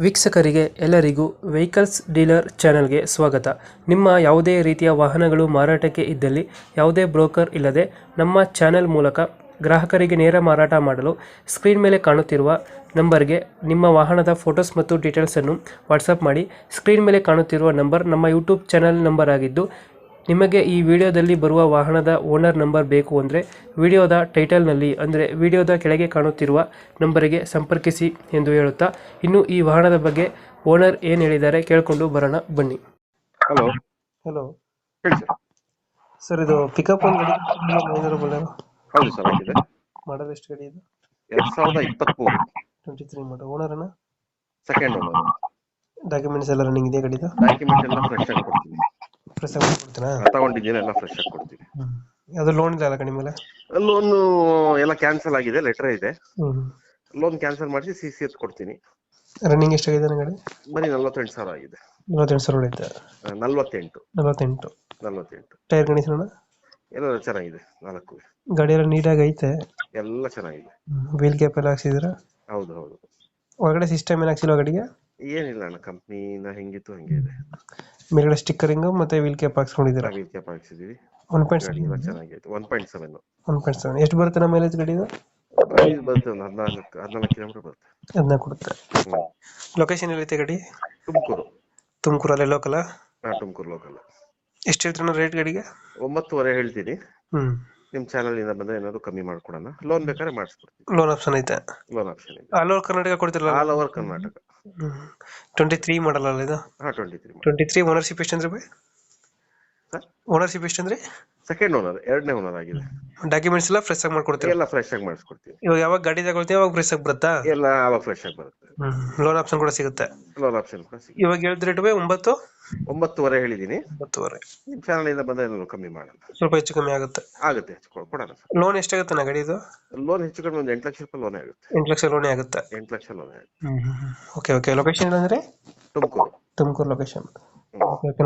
ವೀಕ್ಷಕರಿಗೆ ಎಲ್ಲರಿಗೂ vehicles dealer ಚಾನೆಲ್ಗೆ ಸ್ವಾಗತ. ನಿಮ್ಮ ಯಾವುದೇ ರೀತಿಯ ವಾಹನಗಳು ಮಾರಾಟಕ್ಕೆ ಇದ್ದಲ್ಲಿ ಯಾವುದೇ ಬ್ರೋಕರ್ ಇಲ್ಲದೆ ನಮ್ಮ ಚಾನೆಲ್ ಮೂಲಕ ಗ್ರಾಹಕರಿಗೆ ನೇರ ಮಾರಾಟ ಮಾಡಲು ಸ್ಕ್ರೀನ್ ಮೇಲೆ ಕಾಣುತ್ತಿರುವ ನಂಬರ್ಗೆ ನಿಮ್ಮ ವಾಹನದ ಫೋಟೋಸ್ ಮತ್ತು ಡೀಟೇಲ್ಸನ್ನು ವಾಟ್ಸಪ್ ಮಾಡಿ. ಸ್ಕ್ರೀನ್ ಮೇಲೆ ಕಾಣುತ್ತಿರುವ ನಂಬರ್ ನಮ್ಮ ಯೂಟ್ಯೂಬ್ ಚಾನೆಲ್ ನಂಬರ್ ಆಗಿದ್ದು, ನಿಮಗೆ ಈ ವಿಡಿಯೋದಲ್ಲಿ ಬರುವ ವಾಹನದ ಓನರ್ ನಂಬರ್ ಬೇಕು ಅಂದರೆ ವಿಡಿಯೋದ ಟೈಟಲ್ನಲ್ಲಿ ಅಂದರೆ ವಿಡಿಯೋದ ಕೆಳಗೆ ಕಾಣುತ್ತಿರುವ ನಂಬರಿಗೆ ಸಂಪರ್ಕಿಸಿ ಎಂದು ಹೇಳುತ್ತಾ, ಇನ್ನು ಈ ವಾಹನದ ಬಗ್ಗೆ ಓನರ್ ಏನು ಹೇಳಿದ್ದಾರೆ ಕೇಳಿಕೊಂಡು ಬರೋಣ ಬನ್ನಿ. ಹಲೋ ಹಲೋ ಹೇಳಿ ಸರ್. ಸರ್, ಇದು ಪಿಕಪ್ ಒಂದು ಗಾಡಿ ಬಳ್ಳಾರಿ ಹೌದು ಸರ್, ಆಗಿದೆ. ಮಾಡಲ್ ಎಷ್ಟು ಗಾಡಿ ಇದು? 2023 23 ಮಾಡಲ್. ಓನರ್ನ ಸೆಕೆಂಡ್ ಓನರ್. ಡಾಕ್ಯುಮೆಂಟ್ಸ್ ಎಲ್ಲ ರನ್ನಿಂಗ್ ಇದೆ ಗಾಡಿದು? ಡಾಕ್ಯುಮೆಂಟ್ ಎಲ್ಲ ಫ್ರೆಶ್ ಆಗಿ ಕೊಡ್ತೀನಿ. ಫ್ರೆಶ್ ಆಗಿ ಕೊಡ್ತೀರಾ? ತಗೊಂಡಿದ್ದೀನಿ, ಎಲ್ಲ ಫ್ರೆಶ್ ಆಗಿ ಕೊಡ್ತೀನಿ. ಅದು ಲೋನ್ ಇಲ್ಲ ಅಲ್ಲ ಗಾಡಿ ಮೇಲೆ? ಲೋನ್ ಎಲ್ಲ ಕ್ಯಾನ್ಸಲ್ ಆಗಿದೆ, ಲೆಟರ್ ಇದೆ. ಹ್ಞೂ. ಲೋನ್ ಕ್ಯಾನ್ಸಲ್ ಮಾಡಿಸಿ CC ಎತ್ ಕೊಡ್ತೀನಿ. ರನ್ನಿಂಗ್ ಎಷ್ಟಾಗಿದೆ ಗಾಡಿ? ಬರೀ 48,000 ಆಗಿದೆ. 48,000 ಹೊಡೆಯುತ್ತೆ. 48 48 ಟೈರ್ ಕಂಡೀಷನ್ ಎಲ್ಲ ಚೆನ್ನಾಗಿದೆ. 4 ಗಾಡಿ ಎಲ್ಲ ನೀಟಾಗಿ ಐತೆ? ಎಲ್ಲ ಚೆನ್ನಾಗಿದೆ. ವೀಲ್ ಕ್ಯಾಪ್ ಎಲ್ಲ ಹಾಕ್ಸಿದ್ದೀರಾ? ಹೌದು ಹೌದು. ಒಳಗಡೆ ಸಿಸ್ಟಮ್ ಏನು ಹಾಕ್ಸಿಲ್ವ ಗಾಡಿಗೆ? ಏನಿಲ್ಲ ಅಣ್ಣ, ಕಂಪ್ನಿನ ಹೆಂಗಿತ್ತು ಹಂಗೆ ಇದೆ. ಮೇಲ್ಗಡೆ ಸ್ಟಿಕ್ಕರಿಂಗ್ ಮತ್ತೆ ವೀಲ್ ಕ್ಯಾಪ್ ಹಾಕ್ಸ್ಕೊಂಡಿದ್ದೀರಾ? ವೀಲ್ ಕ್ಯಾಪ್ ಹಾಕ್ಸಿದೀವಿ. 1.7 ಎಲ್ಲ ಚೆನ್ನಾಗಿದೆ. 1.7 1.7 ಎಷ್ಟು ಬರುತ್ತೆ ನಮ್ಮ ಮೈಲೇಜ್ ಗಾಡಿದು? ಬರುತ್ತೆ, ಒಂದು 14 ಕಿಲೋಮೀಟರ್ ಬರುತ್ತೆ. ಅದನ್ನ ಕೊಡುತ್ತೆ. ಲೊಕೇಶನ್ ಎಲ್ಲೈತೆ ಗಾಡಿ? ತುಮಕೂರು. ತುಮಕೂರಲ್ಲಿ ಲೋಕಲ್? ತುಮಕೂರು ಲೋಕಲ್. ಎಷ್ಟು ಹೇಳ್ತೀರ ರೇಟ್ ಗಾಡಿಗೆ? 9.5 ಹೇಳ್ತೀನಿ. ಹ್ಮ್. ನಿಮ್ ಚಾನಲ್ ಇಂದ ಬಂದ್ರೆ ಏನಾದ್ರು ಕಮ್ಮಿ ಮಾಡ್ಕೊಡೋಣ. ಲೋನ್ ಬೇಕಾದ್ರೆ ಮಾಡಿಸ್ಕೊಡ್ತೀನಿ. ಲೋನ್ ಆಪ್ಷನ್ ಐತೆ? ಲೋನ್ ಆಪ್ಷನ್ ಇದೆ. ಆಲ್ ಓವರ್ ಕರ್ನಾಟಕ ಕೊಡ್ತಿರಲ್ಲ? All over Karnataka. 23 ಮಾಡಲ್ ಅಲ್ಲ ಇದು? 23 ಓನರ್ಶಿಪ್ ಎಷ್ಟು ಅಂದ್ರೆ? ಓನರ್ಶಿಪ್ ಎಷ್ಟು ಅಂದ್ರೆ? ಸೆಕೆಂಡ್ ಓನರ್, ಎರಡನೇ ಓನರ್ ಆಗಿದೆ. ಡಾಕ್ಯುಮೆಂಟ್ಸ್ ಎಲ್ಲ ಫ್ರೆಶ್ ಆಗಿ ಮಾಡ್ಕೊಡ್ತೀರಾ? ಎಲ್ಲ ಫ್ರೆಶ್ ಆಗಿ ಮಾಡಿಸ್ಕೊಡ್ತೀನಿ. ಇವಾಗ ಯಾವಾಗ ಗಾಡಿ ತಗೊಳ್ತೀವಿ ಅವಾಗ ಫ್ರೆಶ್ ಆಗಿ ಬರುತ್ತಾ? ಎಲ್ಲ ಅವಾಗ ಫ್ರೆಶ್ ಆಗಿ ಬರುತ್ತೆ. ಲೋನ್ ಆಪ್ಷನ್ ಕೂಡ ಸಿಗುತ್ತೆ? ಲೋನ್ ಆಪ್ಷನ್ ಕೂಡ ಸಿಗುತ್ತೆ. ಇವಾಗ ಹೇಳಿದ ರೇಟ್ 9.5 ಹೇಳಿದೀನಿ. 9.5. ನಿಮ್ ಚಾನಲ್ ಇಂದ ಬಂದ್ರೆ ಏನಾದ್ರು ಕಮ್ಮಿ ಮಾಡೋಣ. ಸ್ವಲ್ಪ ಹೆಚ್ಚು ಕಮ್ಮಿ ಆಗುತ್ತೆ? ಆಗುತ್ತೆ, ಕೊಡೋಣ ಸರ್. ಲೋನ್ ಎಷ್ಟಾಗುತ್ತೆ ನಾ ಗಾಡಿ ಇದು? ಲೋನ್ ಹೆಚ್ಚು ಕಡಿಮೆ ಒಂದು 8 ಲಕ್ಷ ರೂಪಾಯಿ ಲೋನ್ ಆಗುತ್ತೆ. 8 ಲಕ್ಷ ಲೋನ್ ಆಗುತ್ತೆ? 8 ಲಕ್ಷ ಲೋನ್ ಆಗುತ್ತೆ. ಓಕೆ. ಲೊಕೇಶನ್ ಅಂದ್ರೆ? ತುಮಕೂರು ಲೊಕೇಶನ್.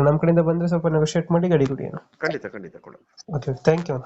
ನಮ್ಮ ಕಡೆಯಿಂದ ಬಂದ್ರೆ ಸ್ವಲ್ಪ ನೆಗೋಶಿಯೇಟ್ ಮಾಡಿ ಗಾಡಿ ಕೊಡಿ. ಖಂಡಿತ ಕೊಡೋಣ. Okay, thank you.